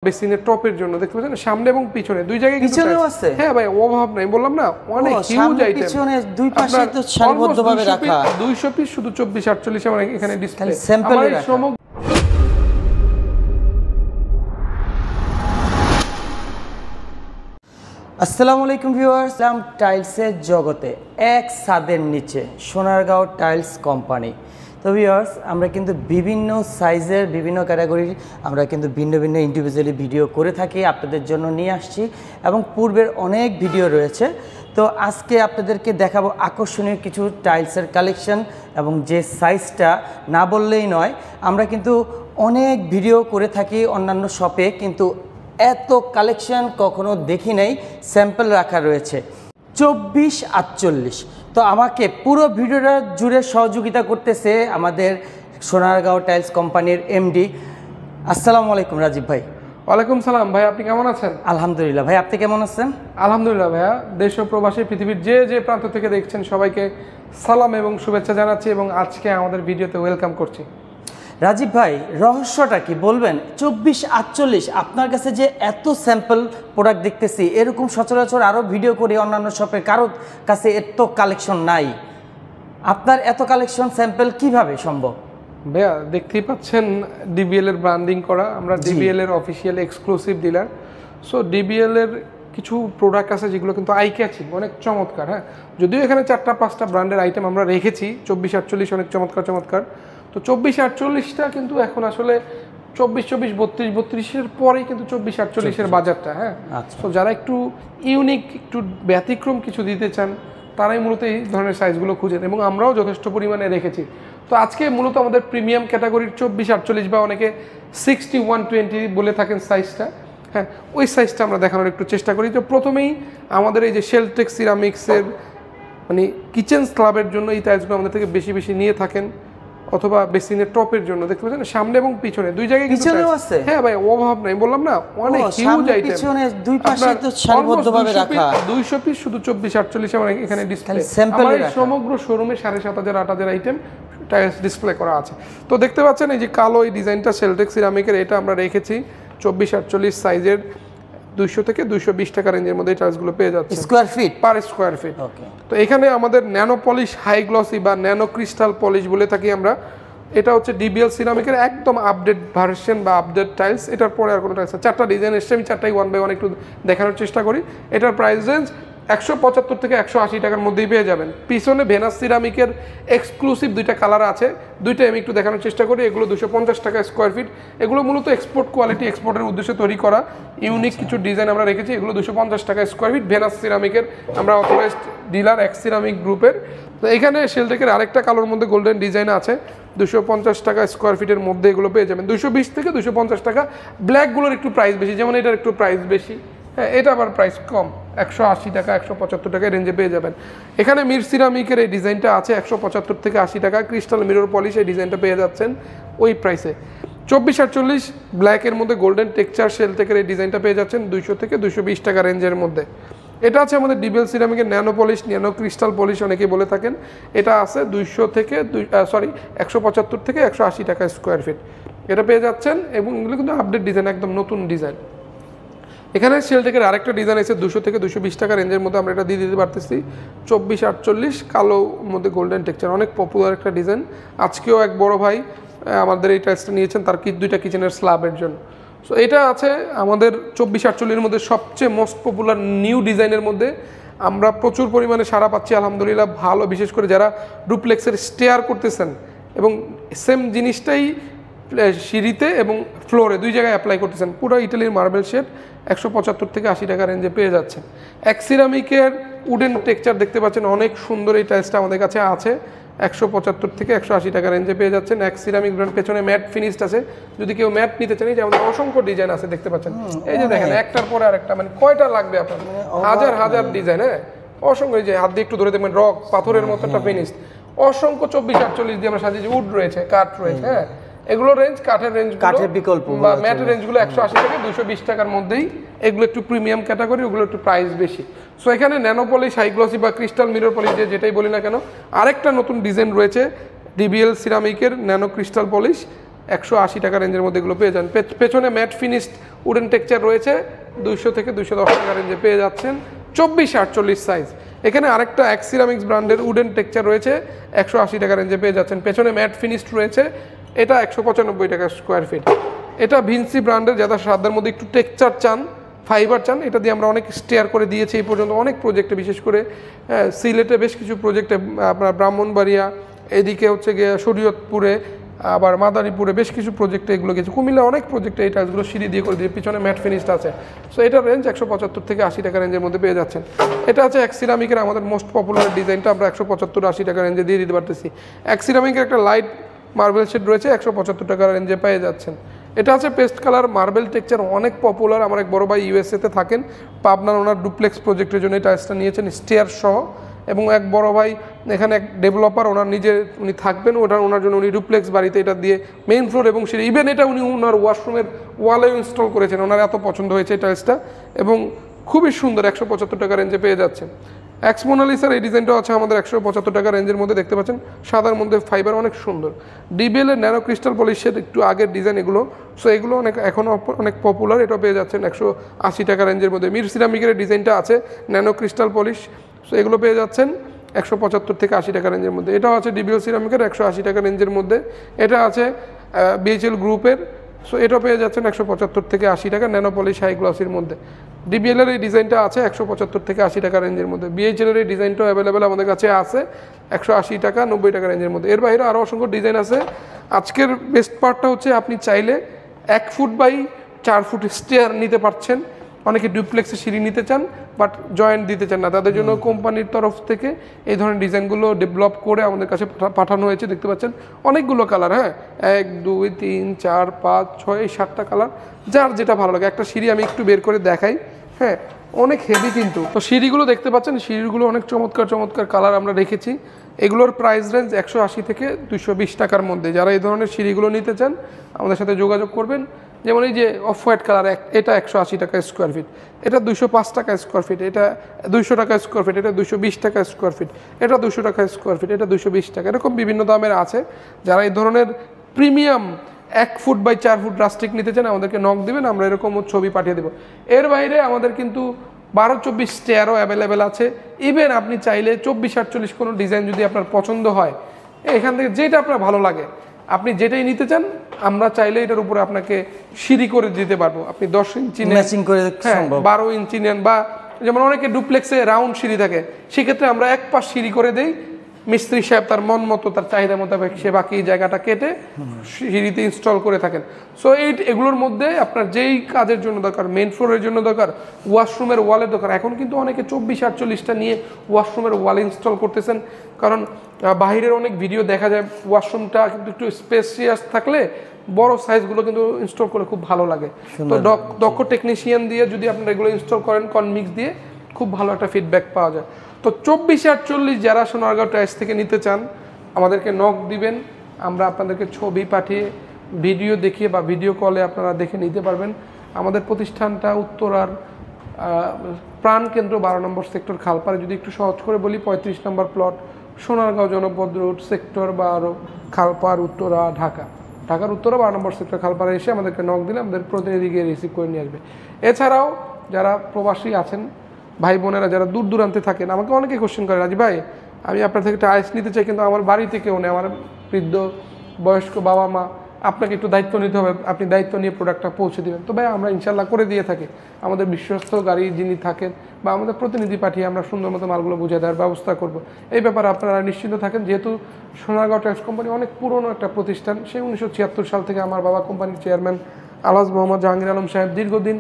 বেসিনের টপের জন্য দেখতে পাচ্ছেন সামনে এবং পিছনে দুই জায়গায় কিন্তু পিছনেও আছে। হ্যাঁ ভাই অভাব নাই, বললাম না অনেক হিউজ আইটেম। পিছনে দুই পাশে তো সারিবদ্ধভাবে রাখা 200 পিস শুধু 24 48 আমার এখানে ডিসপ্লে স্যাম্পলে রাখা। আসসালামু আলাইকুম ভিউয়ার্স, টাইলসের জগতে এক ছাদের নিচে সোনারগাঁও টাইলস কোম্পানি। তো ভিউয়ার্স, আমরা কিন্তু বিভিন্ন সাইজের বিভিন্ন ক্যাটাগরির আমরা কিন্তু ভিন্ন ভিন্ন ইন্ডিভিজুয়ালি ভিডিও করে থাকি, আপনাদের জন্য নিয়ে আসছি এবং পূর্বের অনেক ভিডিও রয়েছে। তো আজকে আপনাদেরকে দেখাবো আকর্ষণীয় কিছু টাইলসের কালেকশন এবং যে সাইজটা না বললেই নয়। আমরা কিন্তু অনেক ভিডিও করে থাকি অন্যান্য শপে, কিন্তু এত কালেকশন কখনো দেখি নাই। স্যাম্পল রাখা রয়েছে 24-48। তো আমাকে পুরো ভিডিওটা জুড়ে সহযোগিতা করতেছে আমাদের সোনারগাঁও টাইলস কোম্পানির এমডি। আসসালামু আলাইকুম রাজীব ভাই। ওয়ালাইকুম সালাম ভাই, আপনি কেমন আছেন? আলহামদুলিল্লাহ ভাই, আপনি কেমন আছেন? আলহামদুলিল্লাহ ভাইয়া, দেশ ও প্রবাসী পৃথিবীর যে যে প্রান্ত থেকে দেখছেন সবাইকে সালাম এবং শুভেচ্ছা জানাচ্ছি এবং আজকে আমাদের ভিডিওতে ওয়েলকাম করছি। রাজীব ভাই, রহস্যটা কি বলবেন? 24-48 আপনার কাছে যে এত স্যাম্পল প্রোডাক্ট দেখতেছি, এরকম সচরাচর আরও ভিডিও করি অন্যান্য শপে কারোর কাছে এত কালেকশন নাই। আপনার এত কালেকশন স্যাম্পল কিভাবে সম্ভব? ভাইয়া দেখতেই পাচ্ছেন ডিবিএল এর ব্র্যান্ডিং করা, আমরা ডিবিএল এর official exclusive dealer. So DBL এর কিছু প্রোডাক্ট আছে যেগুলো কিন্তু আই ক্যাচিং, অনেক চমৎকার। হ্যাঁ, যদিও এখানে 4-5টা ব্র্যান্ডের আইটেম আমরা রেখেছি। 24-48 অনেক চমৎকার। তো 24-48টা কিন্তু এখন আসলে 24-32-32-32-এর পরেই কিন্তু 24-48-এর বাজারটা। হ্যাঁ, তো যারা একটু ইউনিক, একটু ব্যতিক্রম কিছু দিতে চান তারাই মূলত এই ধরনের সাইজগুলো খুঁজেন এবং আমরাও যথেষ্ট পরিমাণে রেখেছি। তো আজকে মূলত আমাদের প্রিমিয়াম ক্যাটাগরির 24-48 বা অনেকে 60-120 বলে থাকেন সাইজটা। হ্যাঁ, ওই সাইজটা আমরা দেখানোর একটু চেষ্টা করি। তো প্রথমেই আমাদের এই যে শেলটেক সিরামিক্সের মানে কিচেন স্ল্যাবের জন্য এই টাইলসগুলো আমাদের থেকে বেশি নিয়ে থাকেন, অথবা বেসিনের টপের জন্য দেখতে পাচ্ছেন সামনে এবং পিছনে দুই জায়গায় পিছনেও আছে। হ্যাঁ ভাই অভাব নাই, বললাম না অনেক হিউজ আইটেম। পিছনে দুই পাশে তো সারিবদ্ধভাবে রাখা 200 পিস শুধু 24-48 আমার এখানে ডিসপ্লে স্যাম্পলে রাখা। সমগ্র শোরুমে 7,500-8,000 আইটেম টাইলস ডিসপ্লে করা আছে। তো দেখতে পাচ্ছেন এই যে কালো এই ডিজাইনটা শেলটেক সিরামিকের, এটা আমরা রেখেছি 24-48 সাইজের 200 থেকে 220 টাকা রেঞ্জের মধ্যে টাইলসগুলো পেয়ে যাচ্ছে square feet per square feet. তো এখানে আমাদের ন্যানো পলিশ, হাই গ্লসি বা ন্যানো ক্রিস্টাল পলিশ বলে থাকি আমরা। এটা হচ্ছে ডিবিএল সিরামিকের একদম আপডেট ভার্সন বা আপডেট টাইলস। এটার পরে আর কোনো টাইলস 4টা ডিজাইন এসছে, আমি 4টাই 1 বাই 1 একটু দেখানোর চেষ্টা করি। এটার প্রাইস রেঞ্জ 175 থেকে 180 টাকার মধ্যেই পেয়ে যাবেন। পিছনে ভেনাস সিরামিকের এক্সক্লুসিভ 2টা কালার আছে, 2টাই আমি একটু দেখানোর চেষ্টা করি। এগুলো 250 টাকা স্কোয়ার ফিট। এগুলো মূলত এক্সপোর্ট কোয়ালিটি, এক্সপোর্টের উদ্দেশ্যে তৈরি করা ইউনিক কিছু ডিজাইন আমরা রেখেছি। এগুলো 250 টাকা স্কোয়ার ফিট। ভেনাস সিরামিকের আমরা অথরাইজড ডিলার এক্স সিরামিক গ্রুপের। তো এখানে শেলটেকের আরেকটা কালোর মধ্যে গোল্ডেন ডিজাইন আছে, 250 টাকা স্কোয়ার ফিটের মধ্যে এগুলো পেয়ে যাবেন। 220 থেকে 250 টাকা। ব্ল্যাকগুলোর একটু প্রাইস বেশি, যেমন এটার একটু প্রাইস বেশি। হ্যাঁ, এটা আবার প্রাইস কম, 180 টাকা 175 টাকা রেঞ্জে পেয়ে যাবেন। এখানে মির সিরামিকের এই ডিজাইনটা আছে 175 থেকে 80 টাকা। ক্রিস্টাল মিরর পলিশ এই ডিজাইনটা পেয়ে যাচ্ছেন ওই প্রাইসে। 24-48 ব্ল্যাকের মধ্যে গোল্ডেন টেক্সচার শেলটেকের এই ডিজাইনটা পেয়ে যাচ্ছেন 200 থেকে 220 টাকা রেঞ্জের মধ্যে। এটা আছে আমাদের ডিবিএল সিরামিকের nano polish, nano crystal polish অনেকেই বলে থাকেন। এটা আছে 200 থেকে 175 থেকে 180 টাকা স্কোয়ার ফিট এটা পেয়ে যাচ্ছেন। এবং এগুলো কিন্তু আপডেট ডিজাইন, একদম নতুন ডিজাইন। এখানে শেলটেকের আরেকটা ডিজাইন আছে 200 থেকে 220 টাকা রেঞ্জের মধ্যে আমরা এটা দিয়ে দিতে পারতেছি। 24-48 কালো মধ্যে গোল্ডেন টেক্সচার, অনেক পপুলার একটা ডিজাইন। আজকেও এক বড় ভাই আমাদের এই টাইলসটা নিয়েছেন তার 2টা কিচেনের স্ল্যাবের জন্য। সো এটা আছে আমাদের 24-48 মধ্যে সবচেয়ে মোস্ট পপুলার নিউ ডিজাইনের মধ্যে। আমরা প্রচুর পরিমাণে সাড়া পাচ্ছি আলহামদুলিল্লাহ, ভালো। বিশেষ করে যারা ডুপ্লেক্সের স্টেয়ার করতেছেন এবং সেম জিনিসটাই সিঁড়িতে এবং ফ্লোরে দুই জায়গায় অ্যাপ্লাই করতেছেন, পুরো ইটালির মার্বেল শেড 175 থেকে 80 টাকা রেঞ্জে পেয়ে যাচ্ছেন। এক্স সিরামিকের উডেন টেক্সচার দেখতে পাচ্ছেন, অনেক সুন্দর এই টাইলসটা আমাদের কাছে আছে 175 থেকে 180 টাকা রেঞ্জে পেয়ে যাচ্ছেন। এক্স সিরামিক ব্র্যান্ড, পেছনে ম্যাট ফিনিশড আছে। যদি কেউ ম্যাট নিতে চান, এই যে আমাদের অসংখ্য ডিজাইন আছে দেখতে পাচ্ছেন। এই যে দেখেন একটার পরে আরেকটা, মানে কয়টা লাগবে আপনার, হাজার ডিজাইন। হ্যাঁ, অসংখ্য। এই যে হাত দিয়ে একটু ধরে দেখবেন রক পাথরের মতো একটা ফিনিশড, অসংখ্য 24-48 দিয়ে আমরা সাজিয়েছি। উড রয়েছে, কাঠ রয়েছে। হ্যাঁ, এগুলো রেঞ্জ কাঠের রেঞ্জ, কাঠের বিকল্প বা ম্যাটের রেঞ্জগুলো 180 থেকে 220 টাকার মধ্যেই। এগুলো একটু প্রিমিয়াম ক্যাটাগরি, ওগুলো একটু প্রাইস বেশি। সো এখানে ন্যানো পলিশ, হাই গ্লসি বা ক্রিস্টাল মিরর পলিশ যেটাই বলি না কেন, আরেকটা নতুন ডিজাইন রয়েছে ডিবিএল সিরামিকের ন্যানো ক্রিস্টাল পলিশ 180 টাকা রেঞ্জের মধ্যে এগুলো পেয়ে যান। পেছনে ম্যাট ফিনিশড উডেন টেক্সচার রয়েছে, 200 থেকে 210 টাকা রেঞ্জে পেয়ে যাচ্ছেন, 24-48 সাইজ। এখানে আরেকটা এক্স সিরামিক্স ব্র্যান্ডের উডেন টেক্সচার রয়েছে, 180 টাকা রেঞ্জে পেয়ে যাচ্ছেন। পেছনে ম্যাট ফিনিশড রয়েছে, এটা 195 টাকা স্কোয়ার ফিট। এটা ভিনসি ব্র্যান্ডের, যারা সাদার মধ্যে একটু টেক্সচার চান, ফাইবার চান, এটা দিয়ে আমরা অনেক স্টেয়ার করে দিয়েছি এই পর্যন্ত অনেক প্রজেক্টে, বিশেষ করে সিলেটে বেশ কিছু প্রজেক্টে, আপনার ব্রাহ্মণবাড়িয়া, এদিকে হচ্ছে গিয়ে শরীয়তপুরে, আবার মাদারীপুরে বেশ কিছু প্রজেক্টে এগুলো গেছে, কুমিল্লা অনেক প্রজেক্টে এই টাইলসগুলো সিঁড়ি দিয়ে করে দিয়ে, পিছনে ম্যাট ফিনিশড আছে। সো এটার রেঞ্জ 175 থেকে 80 টাকা রেঞ্জের মধ্যে পেয়ে যাচ্ছেন। এটা আছে এক্স সিরামিকের আমাদের মোস্ট পপুলার ডিজাইনটা, আমরা 175-80 টাকা রেঞ্জে দিয়ে দিতে পারতেছি। এক্স সিরামিকের একটা লাইট মার্বেল শেড রয়েছে, 175 টাকা রেঞ্জে পেয়ে যাচ্ছেন। এটা আছে পেস্ট কালার মার্বেল টেক্সচার, অনেক পপুলার। আমার এক বড় ভাই ইউএসএতে থাকেন, পাবনার, ওনার ডুপ্লেক্স প্রজেক্টের জন্য এই টাইলসটা নিয়েছেন স্টেয়ার সহ। এবং এক বড় ভাই এখানে এক ডেভেলপার, উনি থাকবেন, ওনার জন্য উনি ডুপ্লেক্স বাড়িতে এটা দিয়ে মেইন ফ্লোর এবং সিঁড়ি, ইভেন এটা উনি ওনার ওয়াশরুমের ওয়ালেও ইনস্টল করেছেন। ওনার এত পছন্দ হয়েছে এই টাইলসটা এবং খুবই সুন্দর, 175 টাকা রেঞ্জে পেয়ে যাচ্ছেন। এক্স মোনালিসার এই ডিজাইনটাও আছে আমাদের 175 টাকা রেঞ্জের মধ্যে, দেখতে পাচ্ছেন সাদার মধ্যে ফাইবার, অনেক সুন্দর। ডিবিএলের ন্যানো ক্রিস্টাল পলিশের একটু আগের ডিজাইন এগুলো, সো এগুলো এখনও অনেক পপুলার, এটাও পেয়ে যাচ্ছেন 180 টাকা রেঞ্জের মধ্যে। মির সিরামিকের ডিজাইনটা আছে ন্যানো ক্রিস্টাল পলিশ, সো এগুলো পেয়ে যাচ্ছেন 175 থেকে 80 টাকা রেঞ্জের মধ্যে। এটাও আছে ডিবিএল সিরামিকের 180 টাকা রেঞ্জের মধ্যে। এটা আছে বিএইচএল গ্রুপের, সো এটাও পেয়ে যাচ্ছেন 175 থেকে 80 টাকা ন্যানো পলিশ হাই গ্লসির মধ্যে। ডিবিএলের এই ডিজাইনটা আছে 175 থেকে 80 টাকা রেঞ্জের মধ্যে। বিএইচএলের এই ডিজাইনটাও অ্যাভেলেবেল আমাদের কাছে আছে 180 টাকা 90 টাকা রেঞ্জের মধ্যে। এর বাইরে আরও অসংখ্য ডিজাইন আছে। আজকের বেস্ট পার্টটা হচ্ছে আপনি চাইলে 1 ফুট বাই 4 ফুট স্টেয়ার নিতে পারছেন। অনেকে ডুপ্লেক্সে সিঁড়ি নিতে চান বাট জয়েন্ট দিতে চান না, তাদের জন্য কোম্পানির তরফ থেকে এই ধরনের ডিজাইনগুলো ডেভেলপ করে আমাদের কাছে পাঠানো হয়েছে। দেখতে পাচ্ছেন অনেকগুলো কালার, হ্যাঁ 1 2 3 4 5 6 এই 7টা কালার, যার যেটা ভালো লাগে। একটা সিঁড়ি আমি একটু বের করে দেখাই, হ্যাঁ অনেক হেভি কিন্তু। তো সিঁড়িগুলো দেখতে পাচ্ছেন, সিঁড়িগুলো অনেক চমৎকার চমৎকার কালার আমরা রেখেছি। এগুলোর প্রাইস রেঞ্জ 180 থেকে 220 টাকার মধ্যে। যারা এই ধরনের সিঁড়িগুলো নিতে চান আমাদের সাথে যোগাযোগ করবেন। যেমন এই যে অফ হোয়াইট কালার, এটা 180 টাকা স্কোয়ার ফিট, এটা 205 টাকা স্কোয়ার ফিট, এটা 200 টাকা স্কোয়ার ফিট, এটা 220 টাকা স্কোয়ার ফিট, এটা 200 টাকা স্কোয়ার ফিট, এটা 220 টাকা, এরকম বিভিন্ন দামের আছে। যারা এই ধরনের premium 1 foot by 4 foot rustic নিতে চান আমাদেরকে নক দেবেন, আমরা এরকম ছবি পাঠিয়ে দেবো। এর বাইরে আমাদের কিন্তু 12-24 স্টেয়ারও অ্যাভেলেবেল আছে। ইভেন আপনি চাইলে 24-48 কোনো ডিজাইন যদি আপনার পছন্দ হয়, এখান থেকে যেটা আপনার ভালো লাগে আপনি যেটাই নিতে চান, আমরা চাইলে এটার উপরে আপনাকে সিঁড়ি করে দিতে পারবো। আপনি 10 ইঞ্চি ম্যাচিং করে, হ্যাঁ 12 ইঞ্চি নেন, বা যেমন অনেকে ডুপ্লেক্সে রাউন্ড সিঁড়ি থাকে, সেক্ষেত্রে আমরা এক পাশ সিঁড়ি করে দেই, মিস্ত্রি সাহেব তার মন মতো তার চাহিদা মোতাবেক সে বাকি জায়গাটা কেটে সিঁড়িতে ইনস্টল করে থাকেন। সো এগুলোর মধ্যে আপনার যেই কাজের জন্য দরকার, মেন ফ্লোরের জন্য দরকার, ওয়াশরুমের ওয়ালের দরকার, এখন কিন্তু অনেকে 24-48টা নিয়ে ওয়াশরুমের ওয়াল ইনস্টল করতেছেন। কারণ বাহিরের অনেক ভিডিও দেখা যায় ওয়াশরুমটা কিন্তু একটু স্পেসিয়াস থাকলে বড় সাইজগুলো কিন্তু ইনস্টল করে খুব ভালো লাগে। তো দক্ষ টেকনিশিয়ান দিয়ে যদি আপনারা এগুলো ইনস্টল করেন কনমিক্স দিয়ে, খুব ভালো একটা ফিডব্যাক পাওয়া যায়। তো 24-48 যারা সোনারগাঁও টাইলস থেকে নিতে চান আমাদেরকে নক দিবেন, আমরা আপনাদেরকে ছবি পাঠিয়ে ভিডিও দেখিয়ে বা ভিডিও কলে আপনারা দেখে নিতে পারবেন। আমাদের প্রতিষ্ঠানটা উত্তরার প্রাণকেন্দ্র 12 নম্বর সেক্টর খালপাড়ে, যদি একটু সহজ করে বলি 35 নম্বর প্লট, সোনারগাঁও জনপদ রোড, সেক্টর 12, খালপাড়, উত্তরা, ঢাকার উত্তরা 12 নম্বর সেক্টর খালপাড়ে এসে আমাদেরকে নক দিলে আমাদের প্রতিনিধি গিয়ে রিসিভ করে নিয়ে আসবে। এছাড়াও যারা প্রবাসী আছেন ভাই বোনেরা, যারা দূর দূরান্তে থাকেন, আমাকে অনেকে কোশ্চেন করে, রাজি ভাই আমি আপনার থেকে টাইলস নিতে চাই কিন্তু আমার বাড়িতে কেউ নেই, আমার বৃদ্ধ বয়স্ক বাবা মা, আপনাকে একটু দায়িত্ব নিতে হবে, আপনি দায়িত্ব নিয়ে প্রোডাক্টটা পৌঁছে দেবেন। তো ভাই আমরা ইনশাল্লাহ করে দিয়ে থাকি, আমাদের বিশ্বস্ত গাড়ি যিনি থাকেন বা আমাদের প্রতিনিধি পাঠিয়ে আমরা সুন্দর মতো মালগুলো বুঝে দেওয়ার ব্যবস্থা করব। এই ব্যাপারে আপনারা নিশ্চিন্ত থাকেন, যেহেতু সোনারগাঁও টাইলস কোম্পানি অনেক পুরনো একটা প্রতিষ্ঠান। সেই 1976 সাল থেকে আমার বাবা কোম্পানির চেয়ারম্যান আলহাজ মোহাম্মদ জাহাঙ্গীর আলম সাহেব দীর্ঘদিন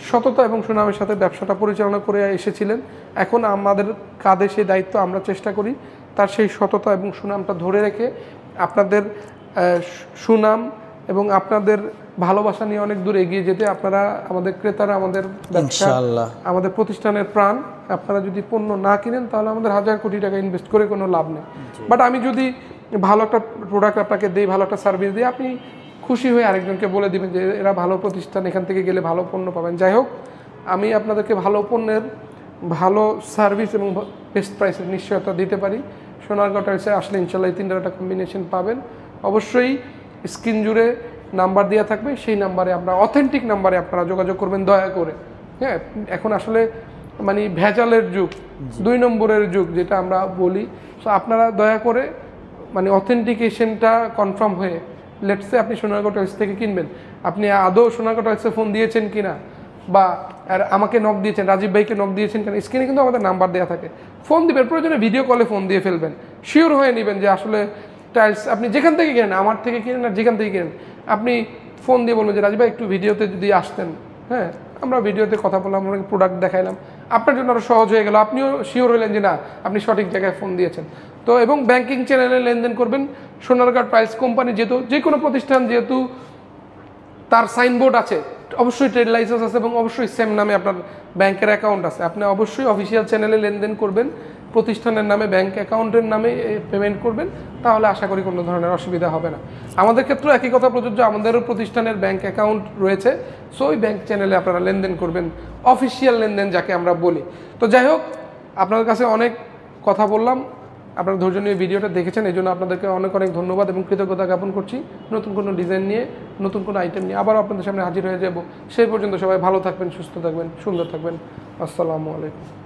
সততা এবং সুনামের সাথে ব্যবসাটা পরিচালনা করে এসেছিলেন। এখন আমাদের কাঁধে সেই দায়িত্ব, আমরা চেষ্টা করি তার সেই সততা এবং সুনামটা ধরে রেখে আপনাদের সুনাম এবং আপনাদের ভালোবাসা নিয়ে অনেক দূর এগিয়ে যেতে। আপনারা আমাদের ক্রেতারা, আমাদের ব্যবসা, আমাদের প্রতিষ্ঠানের প্রাণ। আপনারা যদি পণ্য না কিনেন তাহলে আমাদের হাজার কোটি টাকা ইনভেস্ট করে কোনো লাভ নেই। বাট আমি যদি ভালো একটা প্রোডাক্ট আপনাকে দিই, ভালো একটা সার্ভিস দিই, আপনি খুশি হয়ে আরেকজনকে বলে দিবেন যে এরা ভালো প্রতিষ্ঠান, এখান থেকে গেলে ভালো পণ্য পাবেন। যাই হোক, আমি আপনাদেরকে ভালো পণ্যের ভালো সার্ভিস এবং বেস্ট প্রাইসের নিশ্চয়তা দিতে পারি। সোনারগাঁও টাইলসে আসলে ইনশাল্লাহ এই 3টা একটা কম্বিনেশন পাবেন। অবশ্যই স্ক্রিন জুড়ে নাম্বার দেওয়া থাকবে, সেই নাম্বারে আমরা অথেন্টিক নাম্বারে আপনারা যোগাযোগ করবেন দয়া করে। হ্যাঁ, এখন আসলে মানে ভেজালের যুগ, 2 নম্বরের যুগ যেটা আমরা বলি। সো আপনারা দয়া করে মানে অথেন্টিকেশনটা কনফার্ম হয়ে, লেটসে আপনি সোনারগাঁও টাইলস থেকে কিনবেন, আপনি আদৌ সোনারগাঁও টাইলসে ফোন দিয়েছেন কিনা, বা আর আমাকে নক দিয়েছেন, রাজীব ভাইকে নক দিয়েছেন কিনা, স্ক্রিনে কিন্তু আমাদের নাম্বার দেওয়া থাকে, ফোন দিবেন, প্রয়োজনে ভিডিও কলে ফোন দিয়ে ফেলবেন, শিওর হয়ে নেবেন যে আসলে টাইলস আপনি যেখান থেকে কিনেন, আমার থেকে কিনেন আর যেখান থেকে কিনেন, আপনি ফোন দিয়ে বলবেন যে রাজীব ভাই একটু ভিডিওতে যদি আসতেন, হ্যাঁ আমরা ভিডিওতে কথা বললাম, আমরা প্রোডাক্ট দেখাইলাম, আপনার জন্য আরও সহজ হয়ে গেল, আপনিও শিওর হলেন যে না আপনি সঠিক জায়গায় ফোন দিয়েছেন। তো এবং ব্যাংকিং চ্যানেলে লেনদেন করবেন। সোনারগাঁও টাইলস কোম্পানি যেহেতু যে কোনো প্রতিষ্ঠান যেহেতু তার সাইনবোর্ড আছে, অবশ্যই ট্রেড লাইসেন্স আছে এবং অবশ্যই সেম নামে আপনার ব্যাংকের অ্যাকাউন্ট আছে, আপনি অবশ্যই অফিসিয়াল চ্যানেলে লেনদেন করবেন, প্রতিষ্ঠানের নামে ব্যাংক অ্যাকাউন্টের নামে পেমেন্ট করবেন, তাহলে আশা করি কোনো ধরনের অসুবিধা হবে না। আমাদের ক্ষেত্রেও একই কথা প্রযোজ্য, আমাদেরও প্রতিষ্ঠানের ব্যাংক অ্যাকাউন্ট রয়েছে, সো ওই ব্যাংক চ্যানেলে আপনারা লেনদেন করবেন, অফিসিয়াল লেনদেন যাকে আমরা বলি। তো যাই হোক, আপনাদের কাছে অনেক কথা বললাম, আপনারা ধৈর্য নিয়ে ভিডিওটা দেখেছেন, এই জন্য আপনাদেরকে অনেক অনেক ধন্যবাদ এবং কৃতজ্ঞতা জ্ঞাপন করছি। নতুন কোনো ডিজাইন নিয়ে, নতুন কোনো আইটেম নিয়ে আবারও আপনাদের সামনে হাজির হয়ে যাব। সেই পর্যন্ত সবাই ভালো থাকবেন, সুস্থ থাকবেন, সুন্দর থাকবেন। আসসালামু আলাইকুম।